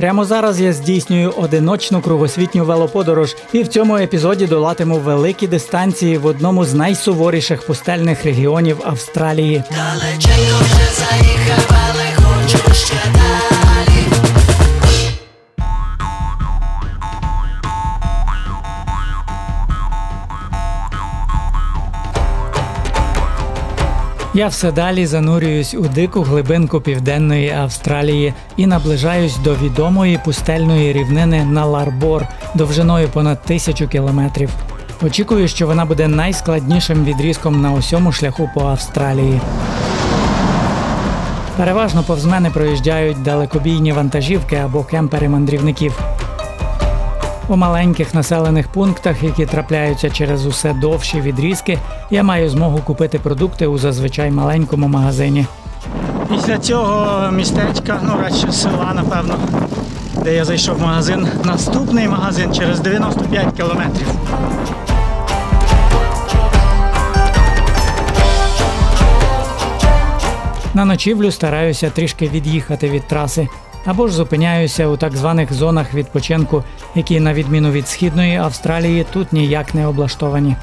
Прямо зараз я здійснюю одиночну кругосвітню велоподорож і в цьому епізоді долатиму великі дистанції в одному з найсуворіших пустельних регіонів Австралії. Далеченько вже заїхав, але хочу ще далі. Я все далі занурююсь у дику глибинку південної Австралії і наближаюсь до відомої пустельної рівнини Наларбор довжиною понад 1000 кілометрів. Очікую, що вона буде найскладнішим відрізком на усьому шляху по Австралії. Переважно повз мене проїжджають далекобійні вантажівки або кемпери мандрівників. У маленьких населених пунктах, які трапляються через усе довші відрізки, я маю змогу купити продукти у зазвичай маленькому магазині. Після цього містечка, радше села, напевно, де я зайшов в магазин, наступний магазин через 95 кілометрів. На ночівлю стараюся трішки від'їхати від траси, або ж зупиняюся у так званих зонах відпочинку, які, на відміну від Східної Австралії, тут ніяк не облаштовані.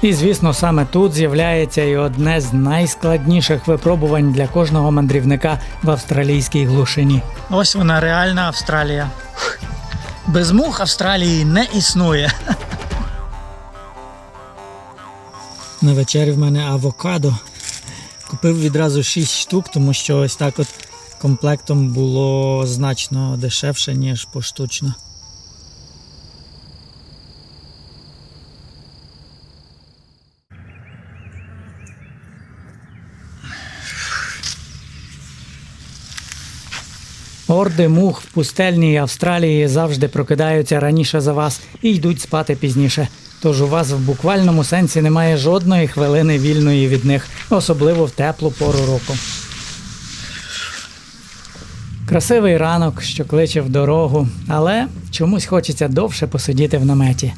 І, звісно, саме тут з'являється і одне з найскладніших випробувань для кожного мандрівника в австралійській глушині. Ось вона, реальна Австралія. Без мух Австралії не існує. На вечерю в мене авокадо. Купив відразу 6 штук, тому що ось так от комплектом було значно дешевше, ніж поштучно. Орди мух в пустельній Австралії завжди прокидаються раніше за вас і йдуть спати пізніше. Тож у вас в буквальному сенсі немає жодної хвилини вільної від них, особливо в теплу пору року. Красивий ранок, що кличе в дорогу, але чомусь хочеться довше посидіти в наметі.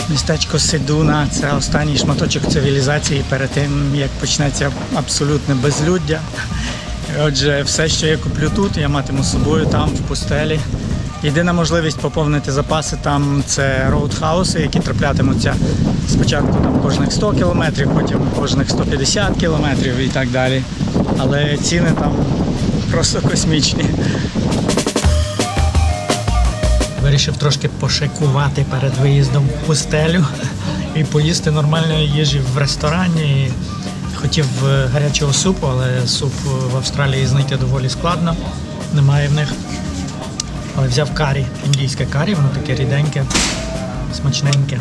Містечко Седуна – це останній шматочок цивілізації перед тим, як почнеться абсолютне безлюддя. Отже, все, що я куплю тут, я матиму з собою там, в пустелі. Єдина можливість поповнити запаси там – це роудхауси, які траплятимуться спочатку там кожних 100 кілометрів, потім кожних 150 кілометрів і так далі. Але ціни там просто космічні. Вирішив трошки пошикувати перед виїздом в пустелю і поїсти нормальної їжі в ресторані. Хотів гарячого супу, але суп в Австралії знайти доволі складно, немає в них. Але взяв карі, індійське карі, воно таке ріденьке, смачненьке.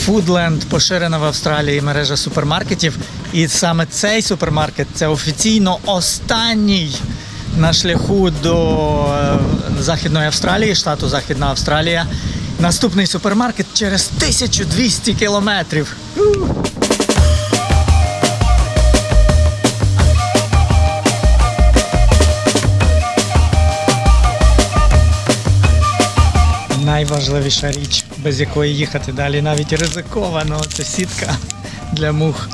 Foodland – поширена в Австралії мережа супермаркетів. І саме цей супермаркет – це офіційно останній на шляху до Західної Австралії, штату Західна Австралія. Наступний супермаркет через 1200 кілометрів. Найважливіша річ, без якої їхати далі навіть ризиковано, це сітка для мух.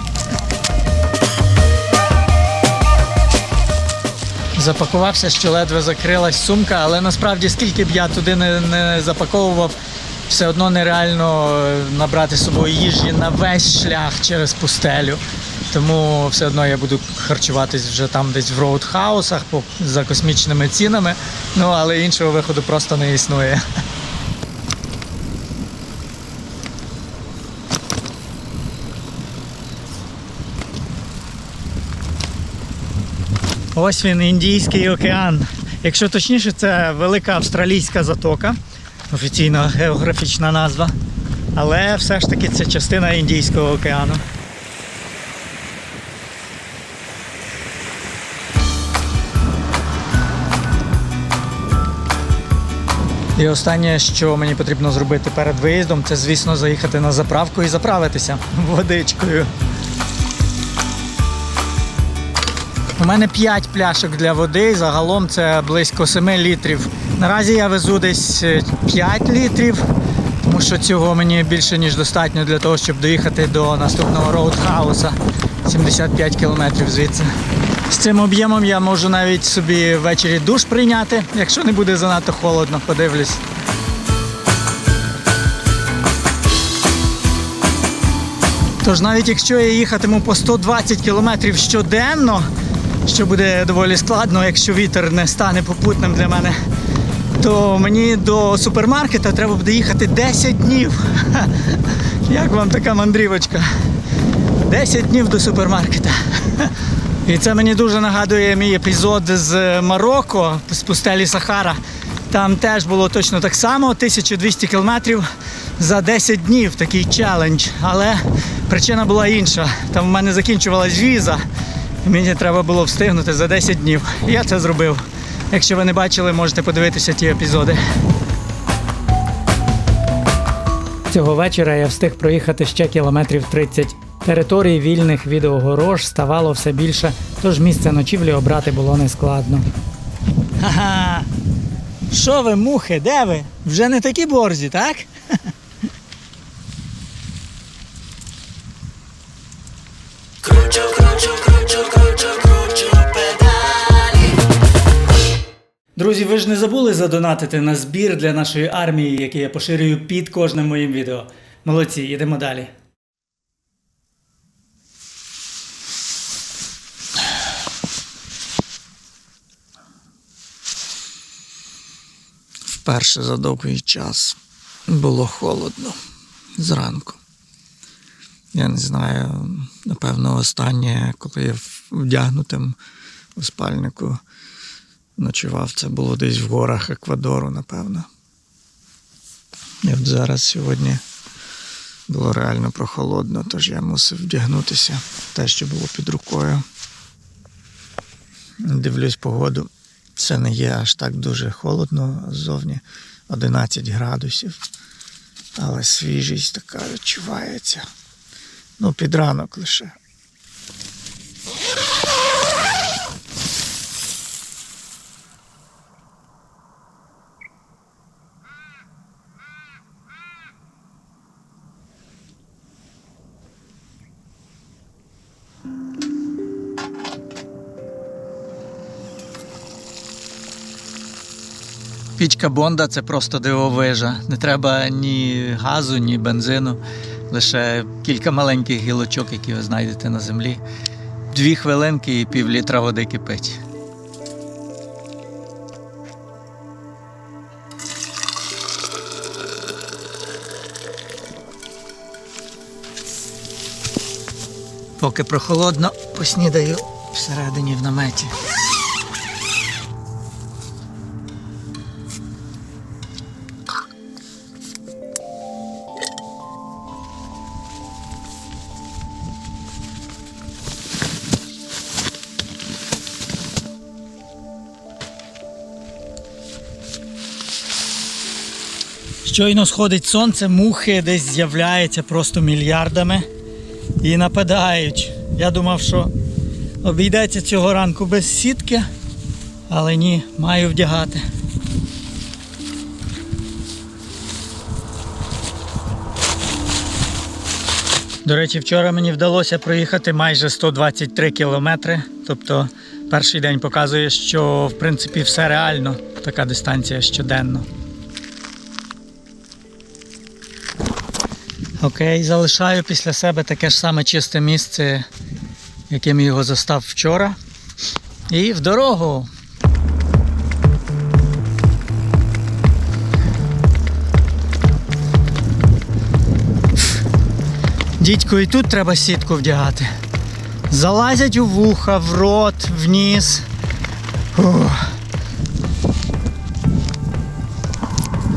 Запакувався, що ледве закрилась сумка, але насправді скільки б я туди не запаковував, все одно нереально набрати з собою їжі на весь шлях через пустелю. Тому все одно я буду харчуватись вже там десь в роудхаусах за космічними цінами, але іншого виходу просто не існує. Ось він, Індійський океан. Якщо точніше, це Велика Австралійська затока, офіційна географічна назва. Але все ж таки це частина Індійського океану. І останнє, що мені потрібно зробити перед виїздом, це, звісно, заїхати на заправку і заправитися водичкою. У мене 5 пляшок для води, загалом це близько 7 літрів. Наразі я везу десь 5 літрів, тому що цього мені більше ніж достатньо для того, щоб доїхати до наступного роудхауса. 75 кілометрів звідси. З цим об'ємом я можу навіть собі ввечері душ прийняти, якщо не буде занадто холодно, подивлюсь. Тож навіть якщо я їхатиму по 120 кілометрів щоденно, що буде доволі складно, якщо вітер не стане попутним для мене, то мені до супермаркета треба буде їхати 10 днів. Як вам така мандрівочка? 10 днів до супермаркета. І це мені дуже нагадує мій епізод з Марокко, з пустелі Сахара. Там теж було точно так само, 1200 кілометрів за 10 днів, такий челендж. Але причина була інша. Там в мене закінчувалась віза, і мені треба було встигнути за 10 днів. І я це зробив. Якщо ви не бачили, можете подивитися ті епізоди. Цього вечора я встиг проїхати ще кілометрів 30. Територій вільних від огорож ставало все більше, тож місце ночівлі обрати було нескладно. Ха-ха! Що ви, мухи, де ви? Вже не такі борзі, так? Кручу, кручу, кручу, кручу, кручу педалі. Друзі, ви ж не забули задонатити на збір для нашої армії, який я поширюю під кожним моїм відео. Молодці, йдемо далі. Вперше за довгий час було холодно зранку. Я не знаю, напевно, останнє, коли я вдягнутим у спальнику ночував, це було десь в горах Еквадору, напевно. І от зараз сьогодні було реально прохолодно, тож я мусив вдягнутися те, що було під рукою. Дивлюсь погоду. Це не є аж так дуже холодно, ззовні 11 градусів, але свіжість така відчувається. Ну, під ранок лише. Пічка Бонда – це просто дивовижа. Не треба ні газу, ні бензину. Лише кілька маленьких гілочок, які ви знайдете на землі. 2 хвилинки і пів-літра води кипить. Поки прохолодно, поснідаю всередині в наметі. Щойно сходить сонце, мухи десь з'являються просто мільярдами і нападають. Я думав, що обійдеться цього ранку без сітки, але ні, маю вдягати. До речі, вчора мені вдалося проїхати майже 123 кілометри, тобто перший день показує, що в принципі все реально, така дистанція щоденно. Окей, залишаю після себе таке ж саме чисте місце, яким його застав вчора. І в дорогу! Дідько, і тут треба сітку вдягати. Залазять у вуха, в рот, в ніс. Ух.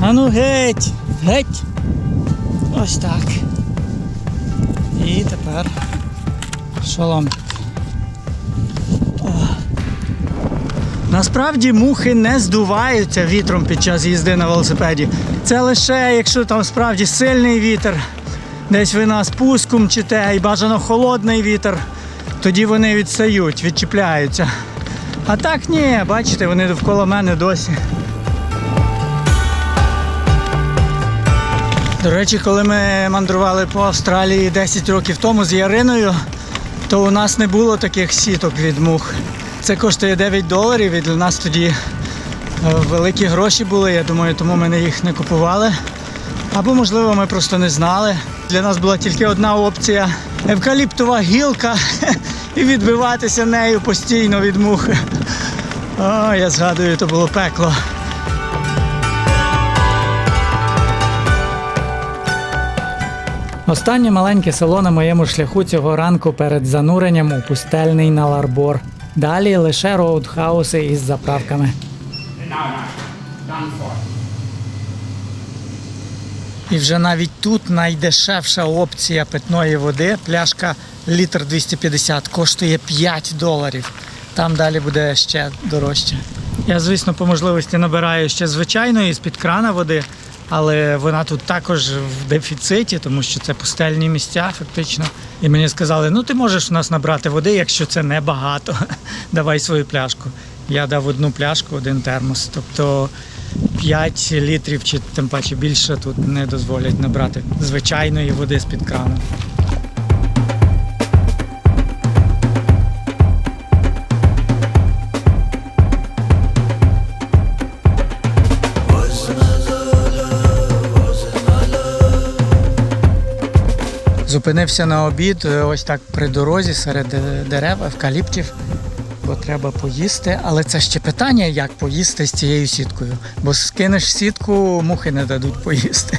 Ану геть! Геть! Ось так. І тепер шоломчик. Насправді мухи не здуваються вітром під час їзди на велосипеді. Це лише, якщо там справді сильний вітер, десь ви на спуску мчите і бажано холодний вітер, тоді вони відстають, відчіпляються. А так ні, бачите, вони довкола мене досі. До речі, коли ми мандрували по Австралії 10 років тому з Яриною, то у нас не було таких сіток від мух. Це коштує $9, і для нас тоді великі гроші були, я думаю, тому ми їх не купували. Або, можливо, ми просто не знали. Для нас була тільки одна опція – евкаліптова гілка і відбиватися нею постійно від мух. О, я згадую, то було пекло. Останнє маленьке село на моєму шляху цього ранку перед зануренням у пустельний Наларбор. Далі лише роудхауси із заправками. І вже навіть тут найдешевша опція питної води, пляшка літр 250, коштує $5. Там далі буде ще дорожче. Я, звісно, по можливості набираю ще звичайної з-під крана води, але вона тут також в дефіциті, тому що це пустельні місця фактично. І мені сказали, ну ти можеш у нас набрати води, якщо це небагато, давай свою пляшку. Я дав одну пляшку, один термос, тобто 5 літрів чи тим паче більше тут не дозволять набрати звичайної води з-під крану. Зупинився на обід ось так при дорозі серед дерев, евкаліптів, бо треба поїсти. Але це ще питання, як поїсти з цією сіткою. Бо скинеш сітку, мухи не дадуть поїсти.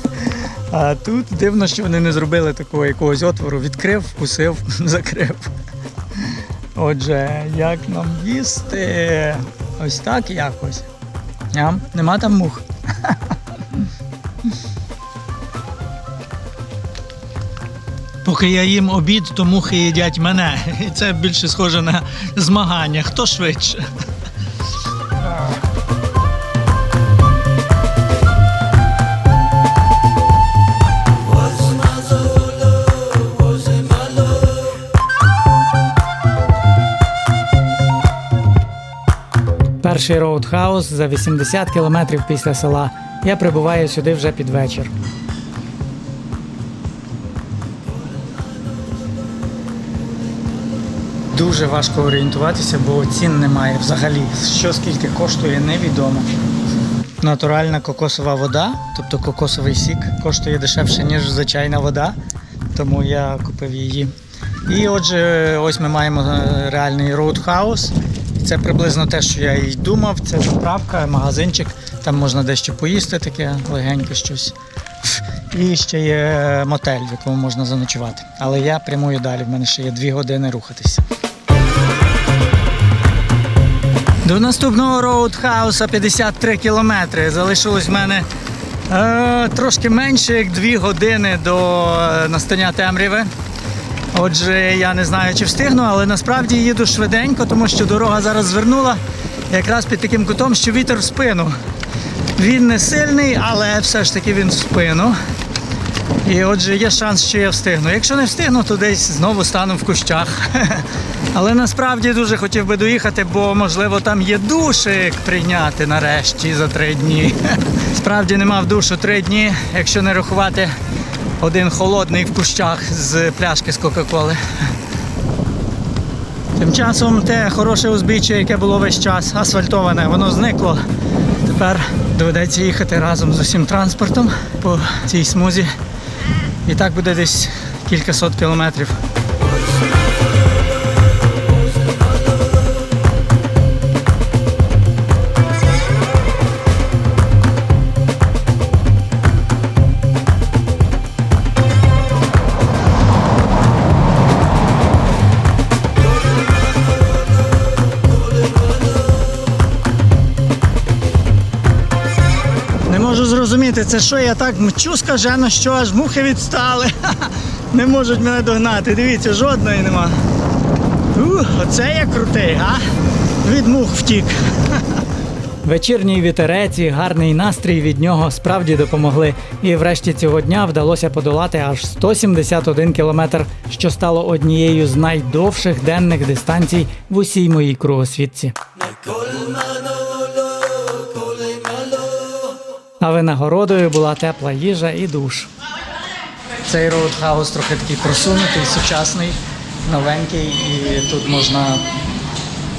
А тут дивно, що вони не зробили такого якогось отвору. Відкрив, вкусив, закрив. Отже, як нам їсти? Ось так якось. Нема там мух. Поки я їм обід, то мухи їдять мене. І це більше схоже на змагання. Хто швидше? Перший роудхаус за 80 кілометрів після села. Я прибуваю сюди вже під вечір. Дуже важко орієнтуватися, бо цін немає взагалі. Що скільки коштує, невідомо. Натуральна кокосова вода, тобто кокосовий сік, коштує дешевше, ніж звичайна вода, тому я купив її. І отже, ось ми маємо реальний роудхаус. Це приблизно те, що я і думав. Це заправка, магазинчик, там можна дещо поїсти, таке легеньке щось. І ще є мотель, в якому можна заночувати. Але я прямую далі, в мене ще є 2 години рухатися. До наступного роудхауса 53 кілометри. Залишилось в мене трошки менше, як 2 години до настання темряви. Отже, я не знаю, чи встигну, але насправді їду швиденько, тому що дорога зараз звернула якраз під таким кутом, що вітер в спину. Він не сильний, але все ж таки він в спину. І отже, є шанс, що я встигну. Якщо не встигну, то десь знову стану в кущах. Але насправді дуже хотів би доїхати, бо, можливо, там є душик прийняти нарешті за 3 дні. Справді не мав душу 3 дні, якщо не рахувати один холодний в кущах з пляшки з Кока-Коли. Тим часом те хороше узбіччя, яке було весь час, асфальтоване, воно зникло. Тепер доведеться їхати разом з усім транспортом по цій смузі. І так буде десь кількасот кілометрів. Не можу зрозуміти, це що я так мчу скажено, що аж мухи відстали. Не можуть мене догнати. Дивіться, жодної нема. Оце я крутий, а? Від мух втік. Вечірній вітерець і гарний настрій від нього справді допомогли. І врешті цього дня вдалося подолати аж 171 кілометр, що стало однією з найдовших денних дистанцій в усій моїй кругосвітці. А винагородою була тепла їжа і душ. Цей роудхаус трохи такий просунутий, сучасний, новенький, і тут можна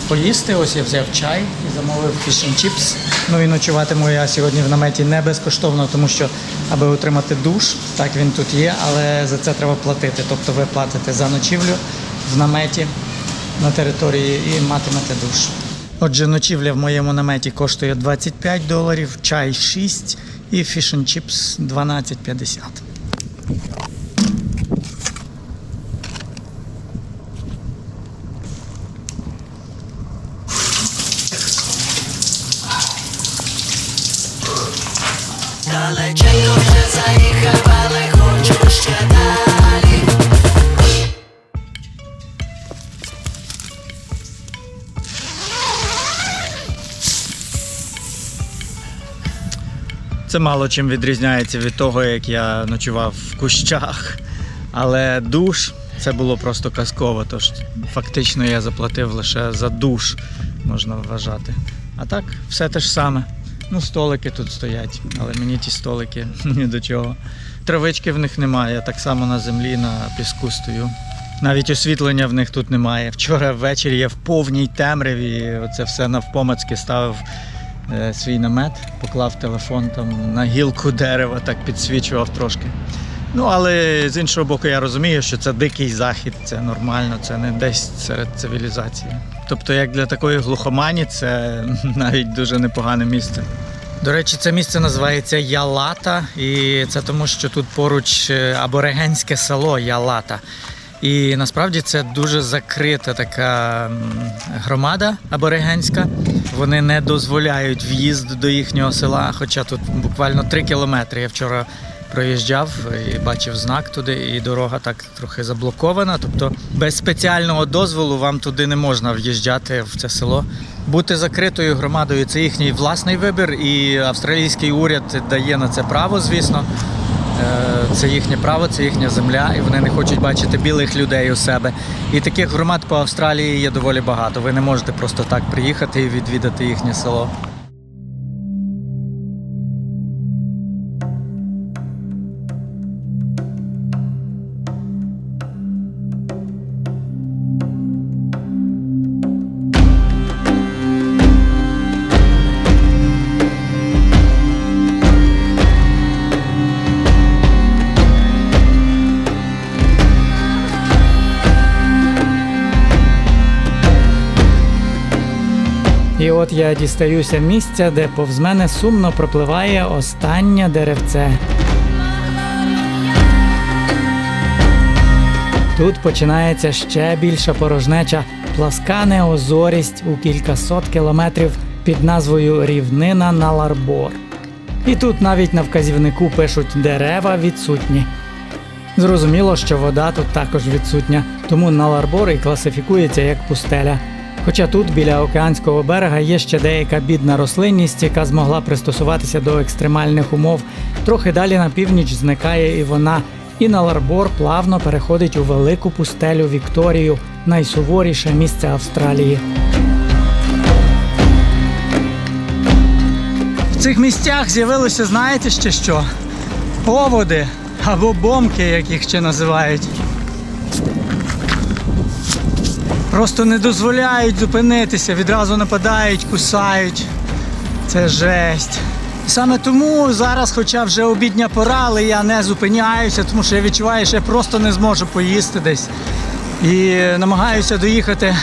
поїсти. Ось я взяв чай і замовив fish and chips. Ну і ночуватиму я сьогодні в наметі не безкоштовно, тому що, аби отримати душ, так він тут є, але за це треба платити. Тобто ви платите за ночівлю в наметі на території і матимете душ. Отже, ночівля в моєму наметі коштує $25, чай 6 і fish and chips 12.50. Далеченько вже заїхав, але хочу ще далі. Це мало чим відрізняється від того, як я ночував в кущах. Але душ – це було просто казково, тож фактично я заплатив лише за душ, можна вважати. А так, все те ж саме. Ну, столики тут стоять, але мені ті столики ні до чого. Травички в них немає, я так само на землі, на піску стою. Навіть освітлення в них тут немає. Вчора ввечері я в повній темряві, оце все навпомацьки ставив свій намет, поклав телефон там на гілку дерева, так підсвічував трошки. Ну, але з іншого боку я розумію, що це дикий захід, це нормально, це не десь серед цивілізації. Тобто, як для такої глухомані, це навіть дуже непогане місце. До речі, це місце називається Ялата, і це тому, що тут поруч аборигенське село Ялата. І насправді це дуже закрита така громада аборигенська. Вони не дозволяють в'їзд до їхнього села, хоча тут буквально 3 кілометри. Я вчора проїжджав і бачив знак туди, і дорога так трохи заблокована. Тобто без спеціального дозволу вам туди не можна в'їжджати в це село. Бути закритою громадою – це їхній власний вибір, і австралійський уряд дає на це право, звісно. Це їхнє право, це їхня земля, і вони не хочуть бачити білих людей у себе. І таких громад по Австралії є доволі багато. Ви не можете просто так приїхати і відвідати їхнє село. І от я дістаюся місця, де повз мене сумно пропливає останнє деревце. Тут починається ще більша порожнеча, пласка неозорість у кількасот кілометрів під назвою Рівнина Наларбор. І тут навіть на вказівнику пишуть «дерева відсутні». Зрозуміло, що вода тут також відсутня, тому Наларбор і класифікується як пустеля. Хоча тут, біля океанського берега, є ще деяка бідна рослинність, яка змогла пристосуватися до екстремальних умов. Трохи далі на північ зникає і вона. І Наларбор плавно переходить у велику пустелю Вікторію, найсуворіше місце Австралії. В цих місцях з'явилося, знаєте ще що? Оводи, або бомки, як їх ще називають. Просто не дозволяють зупинитися, відразу нападають, кусають. Це жесть. Саме тому зараз, хоча вже обідня пора, але я не зупиняюся, тому що я відчуваю, що я просто не зможу поїсти десь. І намагаюся доїхати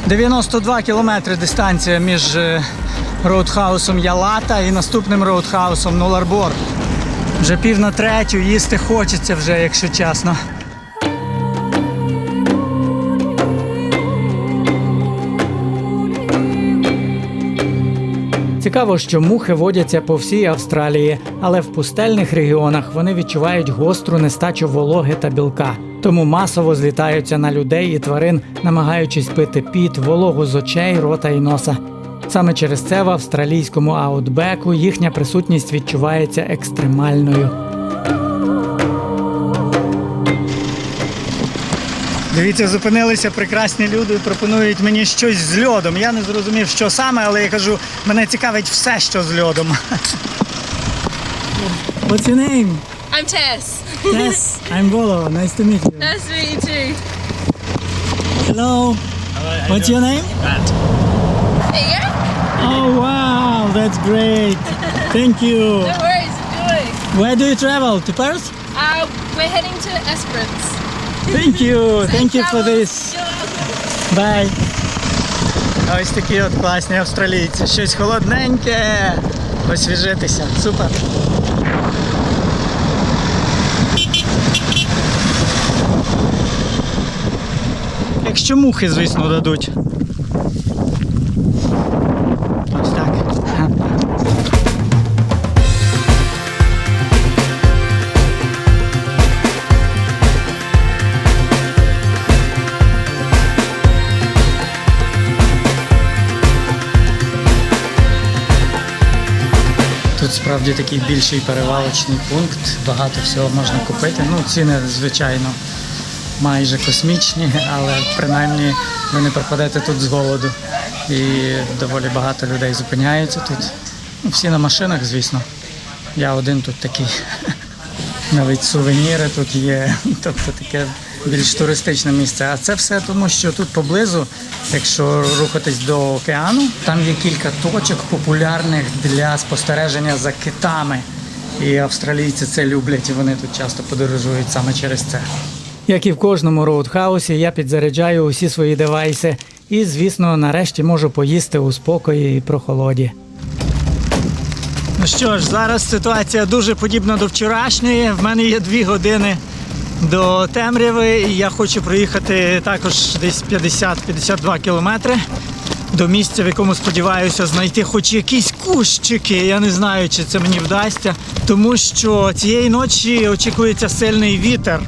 92 кілометри дистанція між роудхаусом Ялата і наступним роудхаусом Нуларбор. Вже 2:30, їсти хочеться вже, якщо чесно. Цікаво, що мухи водяться по всій Австралії, але в пустельних регіонах вони відчувають гостру нестачу вологи та білка. Тому масово злітаються на людей і тварин, намагаючись пити піт, вологу з очей, рота і носа. Саме через це в австралійському аутбеку їхня присутність відчувається екстремальною. Дивіться, зупинилися прекрасні люди, пропонують мені щось з льодом. Я не зрозумів, що саме, але я кажу, мене цікавить все, що з льодом. What's your name? I'm Tess. Yes, I'm Volo. Nice to meet you. Nice to meet you too. Hello. What's your name? There you go. Oh, wow, that's great. Thank you. No worries, enjoy. Where do you travel? To Perth? We're heading to Esperance. Thank you. Thank you for this. You're welcome. Bye. Ось такі от класні австралійці. Щось холодненьке. Освіжитися. Супер. Якщо мухи, звісно, дадуть. Ось так. Тут справді такий більший перевалочний пункт, багато всього можна купити. Ну, ціни, звичайно, майже космічні, але принаймні ви не пропадете тут з голоду. І доволі багато людей зупиняються тут. Ну, всі на машинах, звісно. Я один тут такий. Навіть сувеніри тут є, тобто таке більш туристичне місце. А це все тому, що тут поблизу, якщо рухатись до океану, там є кілька точок популярних для спостереження за китами. І австралійці це люблять, і вони тут часто подорожують саме через це. Як і в кожному роудхаусі, я підзаряджаю усі свої девайси і, звісно, нарешті можу поїсти у спокої і прохолоді. Ну що ж, зараз ситуація дуже подібна до вчорашньої. В мене є 2 години до темряви, і я хочу проїхати також десь 50-52 кілометри до місця, в якому сподіваюся знайти хоч якісь кущики. Я не знаю, чи це мені вдасться, тому що цієї ночі очікується сильний вітер.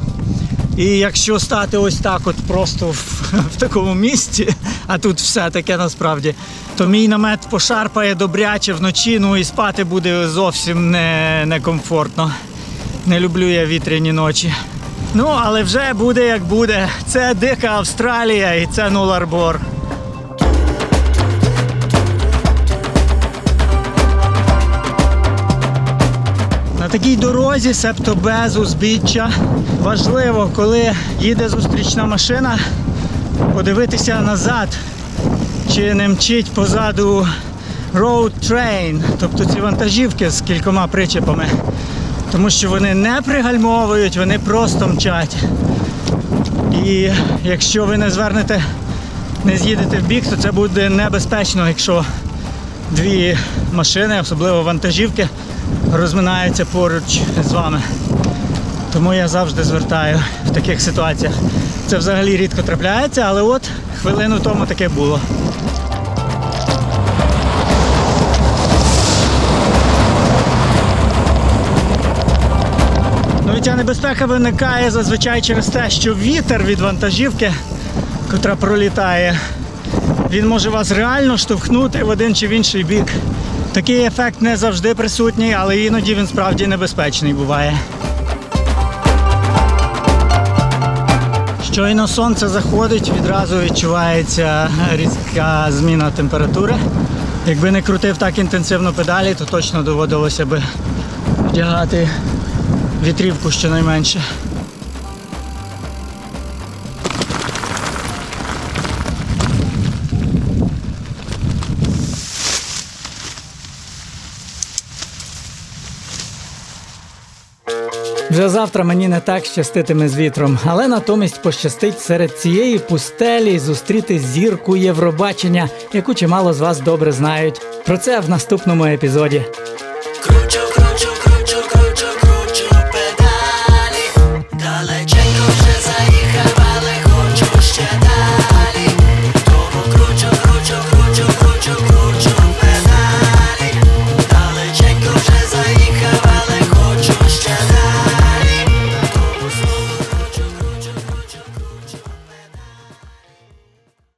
І якщо стати ось так от просто в такому місці, а тут все таке насправді, то мій намет пошарпає добряче вночі, ну і спати буде зовсім некомфортно. Не люблю я вітряні ночі. Ну, але вже буде як буде. Це дика Австралія і це Нуларбор. На такій дорозі, себто без узбіччя, важливо, коли їде зустрічна машина, подивитися назад, чи не мчить позаду road train, тобто ці вантажівки з кількома причепами. Тому що вони не пригальмовують, вони просто мчать. І якщо ви не звернете, не з'їдете в бік, то це буде небезпечно, якщо 2 машини, особливо вантажівки, розминаються поруч з вами. Тому я завжди звертаю в таких ситуаціях. Це взагалі рідко трапляється, але от хвилину тому таке було. Ну і ця небезпека виникає зазвичай через те, що вітер від вантажівки, котра пролітає, він може вас реально штовхнути в один чи в інший бік. Такий ефект не завжди присутній, але іноді він справді небезпечний буває. Щойно сонце заходить, відразу відчувається різка зміна температури. Якби не крутив так інтенсивно педалі, то точно доводилося би вдягати вітрівку щонайменше. Вже завтра мені не так щаститиме з вітром, але натомість пощастить серед цієї пустелі зустріти зірку Євробачення, яку чимало з вас добре знають. Про це в наступному епізоді.